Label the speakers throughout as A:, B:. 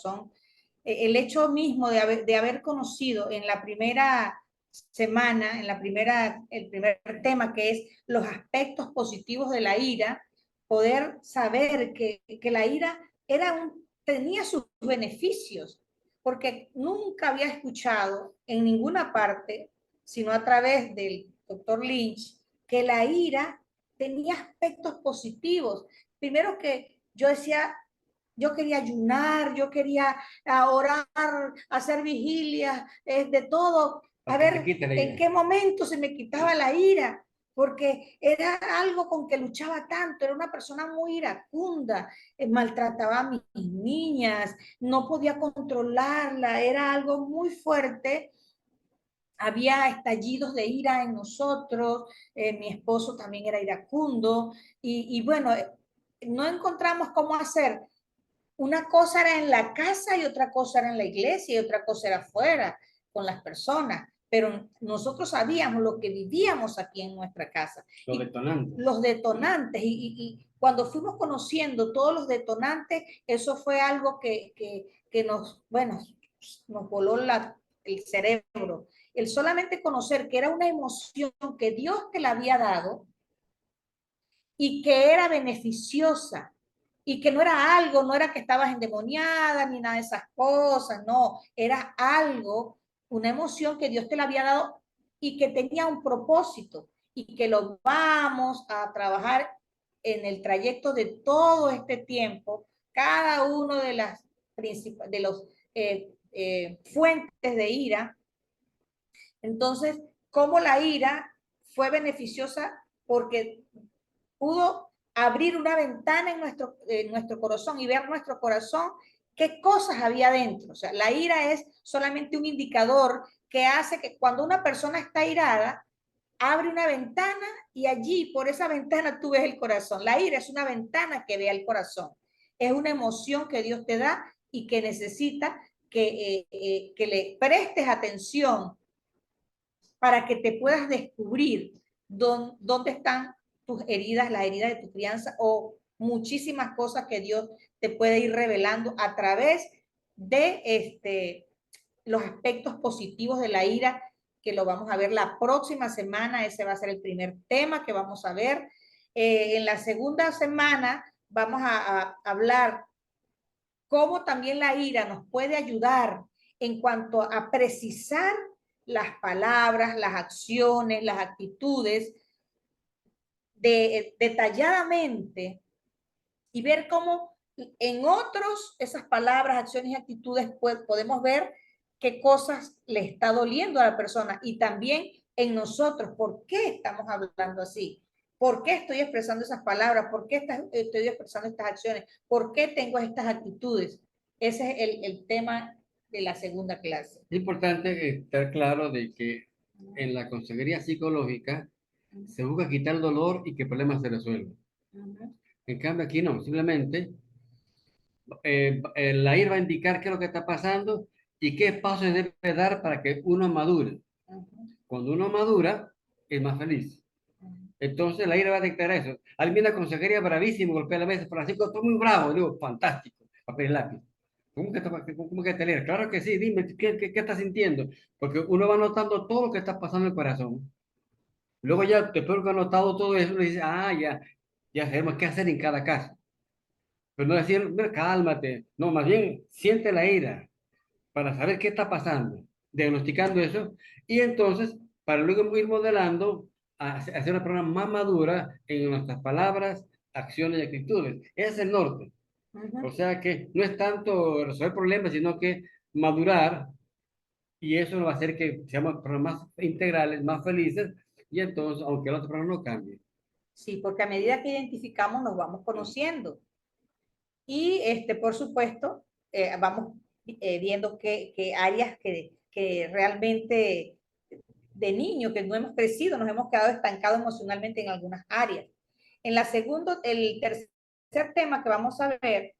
A: corazón. El hecho mismo de haber conocido en la primera semana, el primer tema, que es los aspectos positivos de la ira, poder saber que la ira tenía sus beneficios, porque nunca había escuchado en ninguna parte, sino a través del doctor Lynch, que la ira tenía aspectos positivos. Primero que yo decía, yo quería ayunar, yo quería orar, hacer vigilias, de todo, a ver en qué momento se me quitaba la ira, porque era algo con que luchaba tanto, era una persona muy iracunda, maltrataba a mis niñas, no podía controlarla, era algo muy fuerte. Había estallidos de ira en nosotros, mi esposo también era iracundo, y bueno, no encontramos cómo hacer. Una cosa era en la casa y otra cosa era en la iglesia y otra cosa era afuera con las personas, pero nosotros sabíamos lo que vivíamos aquí en nuestra casa.
B: Los detonantes.
A: Los detonantes, y cuando fuimos conociendo todos los detonantes, eso fue algo que nos, bueno, nos voló el cerebro. El solamente conocer que era una emoción que Dios te la había dado y que era beneficiosa y que no era algo, no era que estabas endemoniada ni nada de esas cosas, no, era algo, una emoción que Dios te la había dado y que tenía un propósito y que lo vamos a trabajar en el trayecto de todo este tiempo, cada uno de los fuentes de ira. Entonces, cómo la ira fue beneficiosa porque pudo abrir una ventana en nuestro corazón y ver nuestro corazón qué cosas había dentro. O sea, la ira es solamente un indicador que hace que cuando una persona está irada, abre una ventana y allí, por esa ventana, tú ves el corazón. La ira es una ventana que ve al corazón. Es una emoción que Dios te da y que necesita que le prestes atención para que te puedas descubrir dónde están tus heridas, las heridas de tu crianza o muchísimas cosas que Dios te puede ir revelando a través de los aspectos positivos de la ira, que lo vamos a ver la próxima semana. Ese va a ser el primer tema que vamos a ver. En la segunda semana vamos a hablar cómo también la ira nos puede ayudar en cuanto a precisar las palabras, las acciones, las actitudes detalladamente y ver cómo en otros esas palabras, acciones y actitudes podemos ver qué cosas le está doliendo a la persona y también en nosotros, ¿por qué estamos hablando así? ¿Por qué estoy expresando esas palabras? ¿Por qué estoy expresando estas acciones? ¿Por qué tengo estas actitudes? Ese es el tema de la segunda clase.
B: Es importante estar claro de que en la consejería psicológica se busca quitar el dolor y que el problema se resuelva. En cambio aquí no, simplemente la IR va a indicar qué es lo que está pasando y qué pasos debe dar para que uno madure. Cuando uno madura, es más feliz. Entonces la IRA va a dictar eso. Alguien viene a consejería bravísimo, golpea la mesa, Francisco, estoy muy bravo. Digo, fantástico, papel y lápiz. ¿Cómo que te leer? Claro que sí, dime, ¿qué estás sintiendo? Porque uno va notando todo lo que está pasando en el corazón. Luego ya, después que ha notado todo eso, uno dice, ya sabemos qué hacer en cada caso. Pero no decir, mira, cálmate. No, más bien, siente la ira para saber qué está pasando, diagnosticando eso, y entonces, para luego ir modelando, hacer una persona más madura en nuestras palabras, acciones y actitudes. Ese es el norte. O sea que no es tanto resolver problemas, sino que madurar, y eso nos va a hacer que seamos personas más integrales, más felices, y entonces, aunque la otra persona no cambie.
A: Sí, porque a medida que identificamos nos vamos conociendo. Y por supuesto, vamos viendo qué áreas que realmente de niño, que no hemos crecido, nos hemos quedado estancados emocionalmente en algunas áreas. El tercer tema que vamos a ver,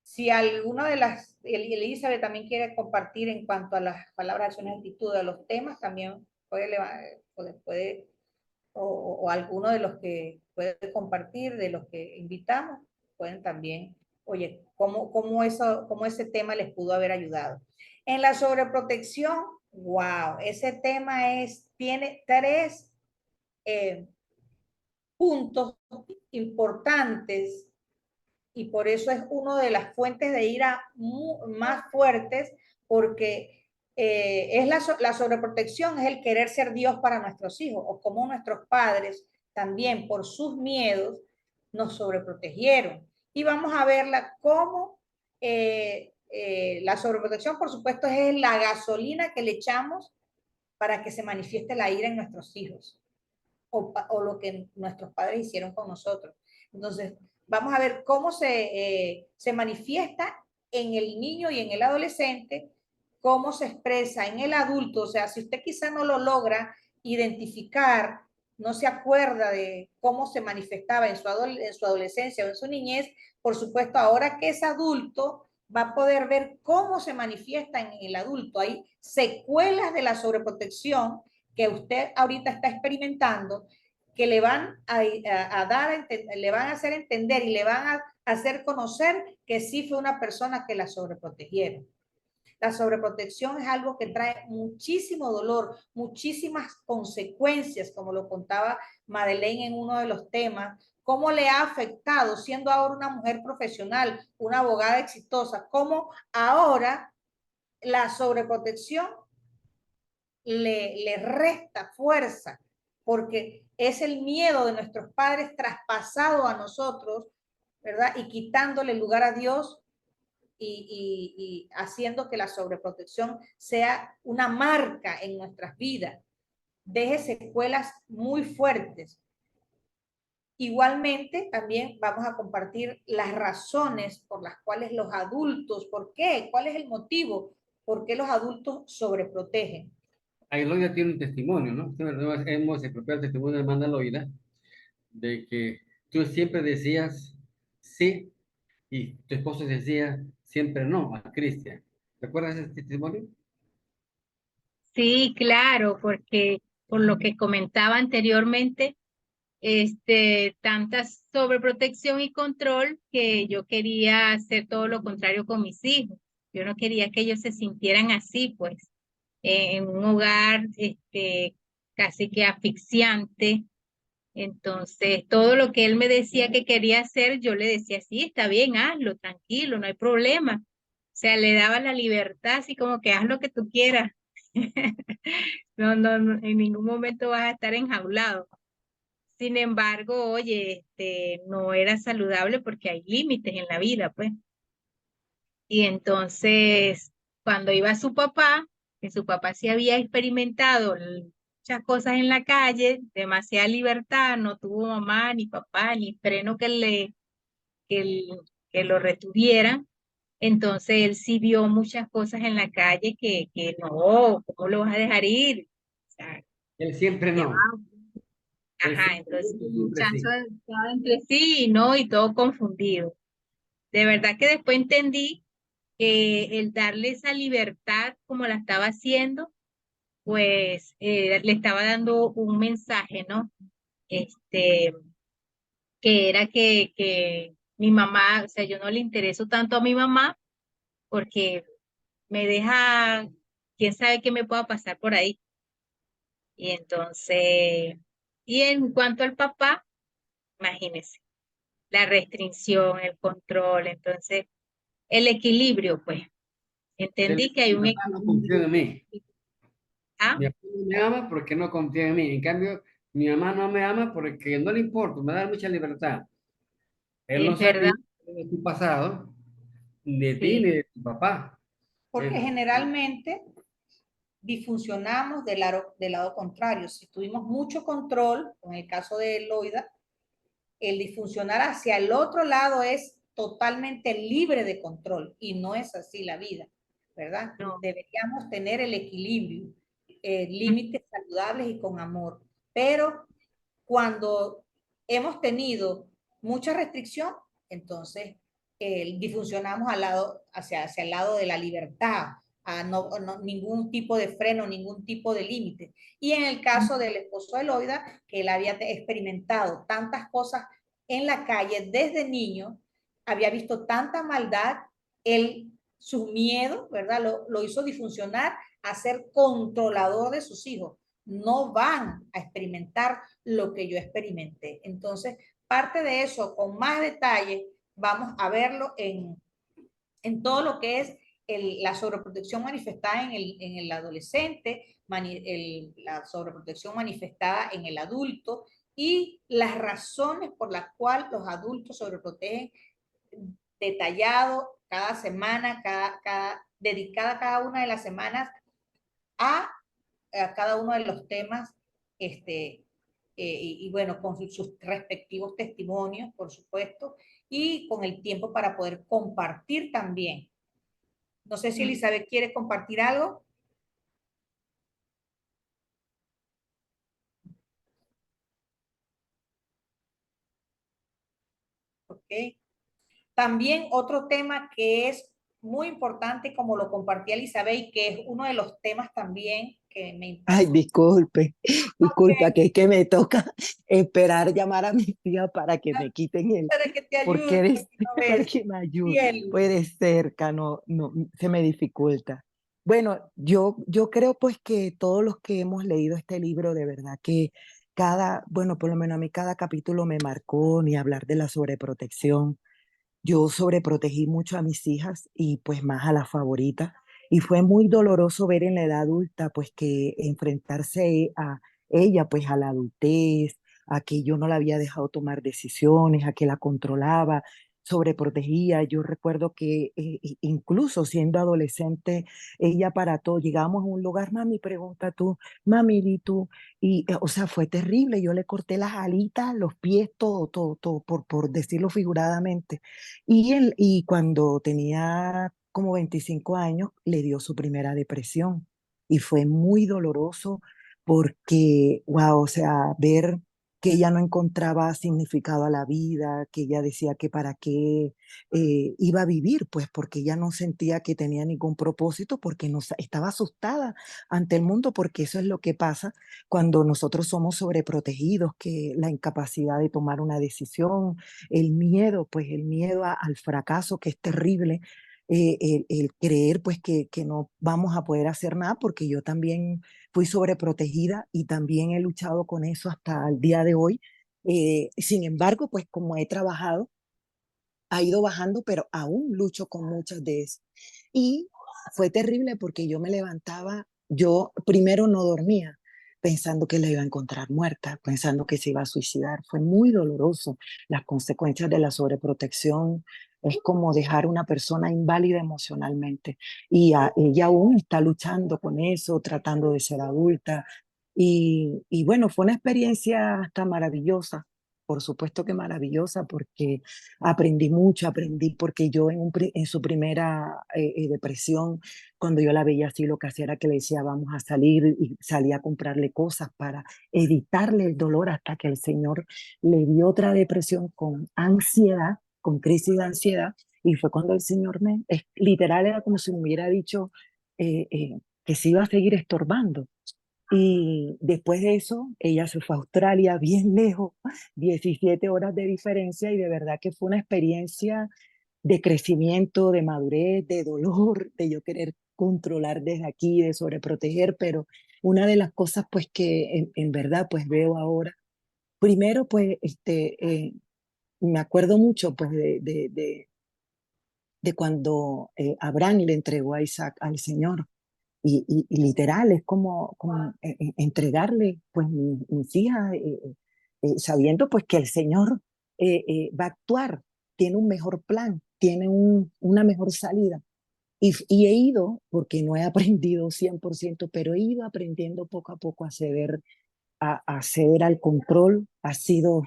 A: si alguna de Elizabeth también quiere compartir en cuanto a las palabras, acciones, actitudes, a los temas, también puede o alguno de los que puede compartir, de los que invitamos, pueden también oye, cómo ese tema les pudo haber ayudado. En la sobreprotección, wow, ese tema tiene tres eh, puntos importantes y por eso es una de las fuentes de ira más fuertes, porque la sobreprotección es el querer ser Dios para nuestros hijos, o como nuestros padres también por sus miedos nos sobreprotegieron. Y vamos a verla cómo la sobreprotección, por supuesto, es la gasolina que le echamos para que se manifieste la ira en nuestros hijos o lo que nuestros padres hicieron con nosotros. Entonces, vamos a ver cómo se manifiesta en el niño y en el adolescente, cómo se expresa en el adulto. O sea, si usted quizá no lo logra identificar, no se acuerda de cómo se manifestaba en su adolescencia o en su niñez, por supuesto, ahora que es adulto, va a poder ver cómo se manifiesta en el adulto. Hay secuelas de la sobreprotección que usted ahorita está experimentando, que le van le van a hacer entender y le van a hacer conocer que sí fue una persona que la sobreprotegieron. La sobreprotección es algo que trae muchísimo dolor, muchísimas consecuencias, como lo contaba Madeleine en uno de los temas, cómo le ha afectado siendo ahora una mujer profesional, una abogada exitosa, cómo ahora la sobreprotección le resta fuerza, porque es el miedo de nuestros padres traspasado a nosotros, ¿verdad? Y quitándole lugar a Dios y haciendo que la sobreprotección sea una marca en nuestras vidas, deje secuelas muy fuertes. Igualmente, también vamos a compartir las razones por las cuales los adultos, ¿por qué? ¿Cuál es el motivo? ¿Por qué los adultos sobreprotegen?
B: Ahí Loida tiene un testimonio, ¿no? Hemos expropiado el testimonio de hermana Loida, de que tú siempre decías sí y tu esposo decía siempre no a Cristian. ¿Recuerdas ese testimonio?
C: Sí, claro, porque por lo que comentaba anteriormente, tanta sobreprotección y control que yo quería hacer todo lo contrario con mis hijos. Yo no quería que ellos se sintieran así, pues, en un hogar, casi que asfixiante. Entonces, todo lo que él me decía que quería hacer, yo le decía, sí, está bien, hazlo, tranquilo, no hay problema. O sea, le daba la libertad, así como que haz lo que tú quieras. No, no, no, en ningún momento vas a estar enjaulado. Sin embargo, oye, no era saludable porque hay límites en la vida, pues. Y entonces, cuando iba su papá, que su papá sí había experimentado muchas cosas en la calle, demasiada libertad, no tuvo mamá, ni papá, ni freno que, el- que lo retuvieran. Entonces él sí vio muchas cosas en la calle que no, ¿cómo lo vas a dejar ir? O sea,
B: Él siempre
C: ya
B: no. Él
C: ajá,
B: siempre
C: entonces
B: no, tú
C: el
B: siempre
C: muchacho
B: sí.
C: estaba entre sí y no, y todo confundido. De verdad que después entendí que el darle esa libertad como la estaba haciendo, pues le estaba dando un mensaje, ¿no? Este, que era que mi mamá, o sea, yo no le intereso tanto a mi mamá porque me deja, quién sabe qué me pueda pasar por ahí. Y entonces, y en cuanto al papá, imagínese, la restricción, el control, entonces, el equilibrio, pues,
B: Él
C: entendí
B: decía,
C: que hay
B: mi
C: un
B: papá no confía
C: equilibrio.
B: en mí.
C: ¿Ah?
B: Mi papá no me ama porque no confía en mí. En cambio, mi mamá no me ama porque no le importa, me da mucha libertad. Él no
C: Es verdad,
B: sabía de tu pasado, ni de ti, ni
C: sí,
B: de tu papá.
A: Porque
B: Él,
A: generalmente disfuncionamos del lado contrario. Si tuvimos mucho control, en el caso de Loida, el disfuncionar hacia el otro lado es totalmente libre de control y no es así la vida, ¿verdad?
C: no.
A: Deberíamos tener el equilibrio, límites saludables y con amor. Pero cuando hemos tenido mucha restricción, entonces disfuncionamos hacia el lado de la libertad, a ningún tipo de freno, ningún tipo de límite. Y en el caso del esposo de Loida, que él había experimentado tantas cosas en la calle desde niño, había visto tanta maldad, él, su miedo, ¿verdad? Lo hizo disfuncionar a ser controlador de sus hijos. No van a experimentar lo que yo experimenté. Entonces, parte de eso, con más detalle, vamos a verlo en todo lo que es la sobreprotección manifestada en el adolescente, la sobreprotección manifestada en el adulto y las razones por las cuales los adultos sobreprotegen, detallado cada semana, dedicada cada una de las semanas a cada uno de los temas, y bueno, con sus respectivos testimonios, por supuesto, y con el tiempo para poder compartir también. No sé si Elizabeth quiere compartir algo. Ok. También otro tema que es muy importante, como lo compartía Elizabeth, y que es uno de los temas también que me
D: Ay,
A: impactó.
D: disculpa, que es que me toca esperar llamar a mi tía para que me quiten
A: Para que te
D: porque
A: ayude,
D: eres,
A: porque no
D: para
A: ves.
D: que me ayude,
A: Cielo.
D: puede cerca, no, no, se me dificulta. Bueno, yo creo pues que todos los que hemos leído este libro, de verdad que bueno, por lo menos a mí cada capítulo me marcó, ni hablar de la sobreprotección. Yo sobreprotegí mucho a mis hijas y pues más a la favorita. Y fue muy doloroso ver en la edad adulta pues que enfrentarse a ella pues a la adultez, a que yo no la había dejado tomar decisiones, a que la controlaba, sobreprotegía. Yo recuerdo que incluso siendo adolescente, ella para todo, llegábamos a un lugar, mami, pregunta tú, mami, di tú, y o sea, fue terrible. Yo le corté las alitas, los pies, todo, todo, todo, por decirlo figuradamente. Y cuando tenía como 25 años, le dio su primera depresión. Y fue muy doloroso porque, wow, o sea, ver que ella no encontraba significado a la vida, que ella decía que para qué iba a vivir, pues porque ella no sentía que tenía ningún propósito, porque no, estaba asustada ante el mundo, porque eso es lo que pasa cuando nosotros somos sobreprotegidos, que la incapacidad de tomar una decisión, el miedo, pues el miedo al fracaso, que es terrible, el creer pues que no vamos a poder hacer nada, porque yo también fui sobreprotegida y también he luchado con eso hasta el día de hoy. Sin embargo, pues como he trabajado, ha ido bajando, pero aún lucho con muchas de esas. Y fue terrible porque yo me levantaba, yo primero no dormía, pensando que la iba a encontrar muerta, pensando que se iba a suicidar. Fue muy doloroso. Las consecuencias de la sobreprotección es como dejar una persona inválida emocionalmente. Y ella aún está luchando con eso, tratando de ser adulta. Y bueno, fue una experiencia hasta maravillosa. Por supuesto que maravillosa, porque aprendí mucho, aprendí porque yo en su primera depresión, cuando yo la veía así, lo que hacía era que le decía, vamos a salir, y salía a comprarle cosas para evitarle el dolor, hasta que el Señor le dio otra depresión con ansiedad, con crisis de ansiedad, y fue cuando el Señor literal era como si me hubiera dicho que se iba a seguir estorbando. Y después de eso, ella se fue a Australia, bien lejos, 17 horas de diferencia, y de verdad que fue una experiencia de crecimiento, de madurez, de dolor, de yo querer controlar desde aquí, de sobreproteger. Pero una de las cosas pues que en verdad pues veo ahora, primero pues me acuerdo mucho pues de cuando Abraham le entregó a Isaac al Señor. Y literal, es como entregarle pues mis hijas, sabiendo pues que el Señor va a actuar, tiene un mejor plan, tiene una mejor salida. Y he ido, porque no he aprendido 100%, pero he ido aprendiendo poco a poco a ceder al control. Ha sido,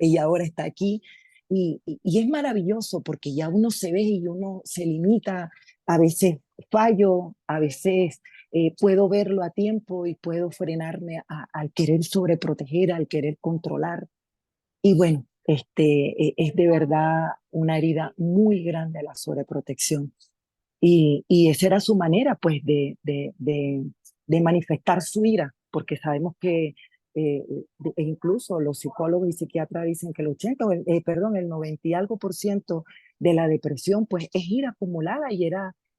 D: ella ahora está aquí, y es maravilloso porque ya uno se ve y uno se limita. A veces fallo, a veces puedo verlo a tiempo y puedo frenarme al querer sobreproteger, al querer controlar. Y bueno, es de verdad una herida muy grande la sobreprotección. Y esa era su manera, pues, de manifestar su ira, porque sabemos que e incluso los psicólogos y psiquiatras dicen que el 80, perdón, el 90 y algo por ciento de la depresión, pues es ira acumulada y es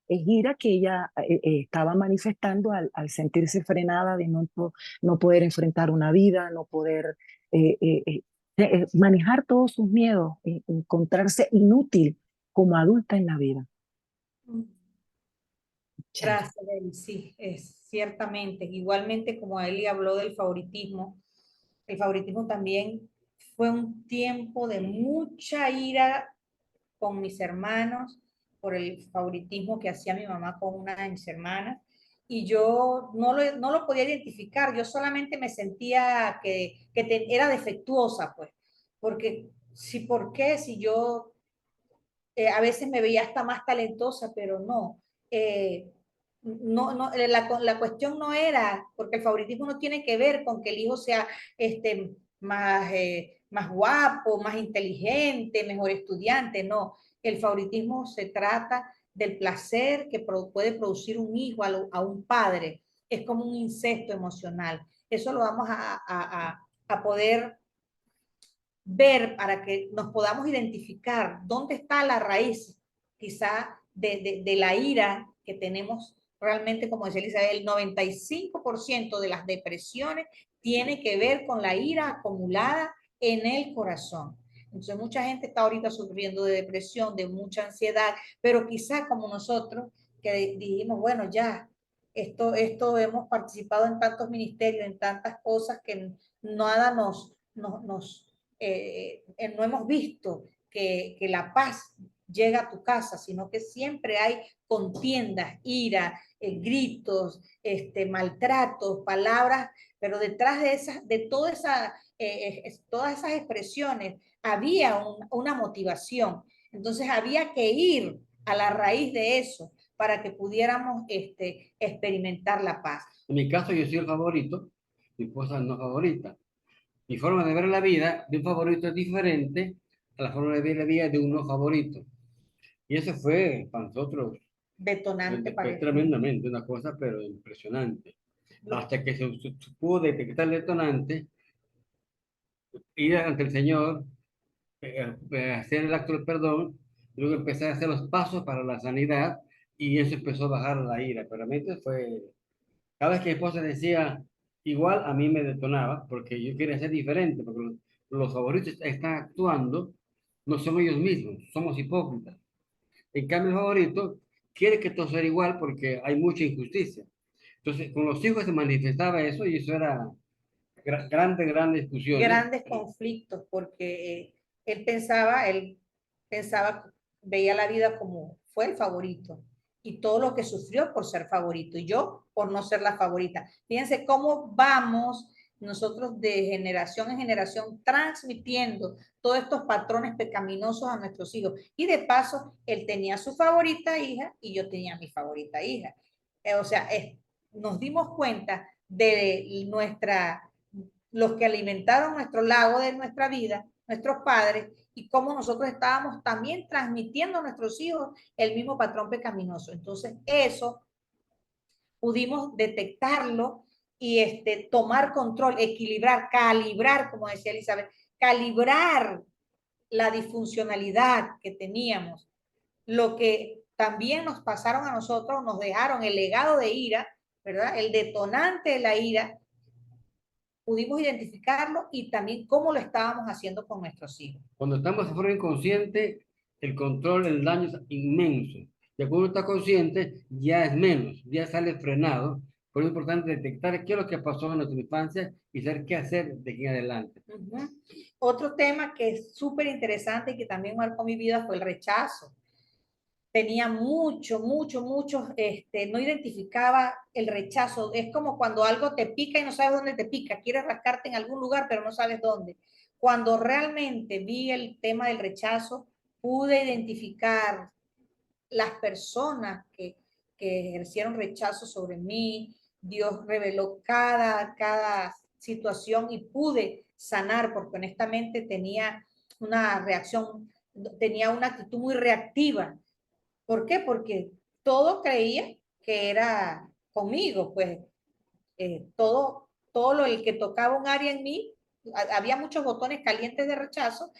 D: ira que ella estaba manifestando al sentirse frenada de no poder enfrentar una vida, no poder manejar todos sus miedos, encontrarse inútil como adulta en la vida.
A: Gracias, Eli. Sí, es ciertamente. Igualmente, como Eli habló del favoritismo, el favoritismo también fue un tiempo de mucha ira con mis hermanos por el favoritismo que hacía mi mamá con una de mis hermanas. Y yo no lo podía identificar, yo solamente me sentía que era defectuosa, pues, porque si, ¿por qué? Si yo a veces me veía hasta más talentosa, pero no. Eh, la cuestión no era, porque el favoritismo no tiene que ver con que el hijo sea más guapo, más inteligente, mejor estudiante, no. El favoritismo se trata del placer que puede producir un hijo a un padre. Es como un incesto emocional. Eso lo vamos a poder ver para que nos podamos identificar dónde está la raíz, quizá, de la ira que tenemos realmente, como decía Elizabeth, el 95% de las depresiones tiene que ver con la ira acumulada en el corazón. Entonces, mucha gente está ahorita sufriendo de depresión, de mucha ansiedad, pero quizá como nosotros, que dijimos, bueno, ya, esto hemos participado en tantos ministerios, en tantas cosas que nada no hemos visto que la paz llega a tu casa, sino que siempre hay contiendas, ira, gritos, maltratos, palabras, pero detrás de todas esas expresiones había una motivación. Entonces había que ir a la raíz de eso para que pudiéramos experimentar la paz.
B: En mi caso, yo soy el favorito, mi esposa no favorita. Mi forma de ver la vida de un favorito es diferente a la forma de ver la vida de un no favorito. Y eso fue para nosotros
A: Detonante para
B: tremendamente una cosa, pero impresionante. Hasta que se pudo detectar el detonante, ir ante el Señor, hacer el acto del perdón, luego empezar a hacer los pasos para la sanidad y eso empezó a bajar la ira. Pero realmente fue, cada vez que mi esposa decía igual, a mí me detonaba porque yo quería ser diferente, porque los favoritos están actuando, no son ellos mismos, somos hipócritas. En cambio, el favorito quiere que todo sea igual porque hay mucha injusticia. Entonces, con los hijos se manifestaba eso y eso era grandes discusiones.
A: grandes conflictos porque él pensaba, veía la vida como fue el favorito y todo lo que sufrió por ser favorito y yo por no ser la favorita. Fíjense cómo vamos nosotros de generación en generación transmitiendo todos estos patrones pecaminosos a nuestros hijos. Y de paso, él tenía su favorita hija y yo tenía mi favorita hija. O sea, nos dimos cuenta de los que alimentaron nuestro lago de nuestra vida, nuestros padres, y cómo nosotros estábamos también transmitiendo a nuestros hijos el mismo patrón pecaminoso. Entonces, eso pudimos detectarlo y tomar control, equilibrar, calibrar, como decía Elizabeth, calibrar la disfuncionalidad que teníamos, lo que también nos pasaron a nosotros, nos dejaron el legado de ira, ¿verdad? El detonante de la ira, pudimos identificarlo y también cómo lo estábamos haciendo con nuestros hijos.
B: Cuando estamos de forma inconsciente, el control, el daño es inmenso. Y cuando uno está consciente, ya es menos, ya sale frenado. Por eso es importante detectar qué es lo que pasó en nuestra infancia y saber qué hacer de aquí en adelante.
A: Otro tema que es súper interesante y que también marcó mi vida fue el rechazo. Tenía mucho, no identificaba el rechazo. Es como cuando algo te pica y no sabes dónde te pica. Quieres rascarte en algún lugar, pero no sabes dónde. Cuando realmente vi el tema del rechazo, pude identificar las personas que ejercieron rechazo sobre mí. Dios reveló cada situación y pude sanar, porque honestamente tenía una reacción, tenía una actitud muy reactiva. ¿Por qué? Porque todo creía que era conmigo, pues todo todo el que tocaba un área en mí, había muchos botones calientes de rechazo,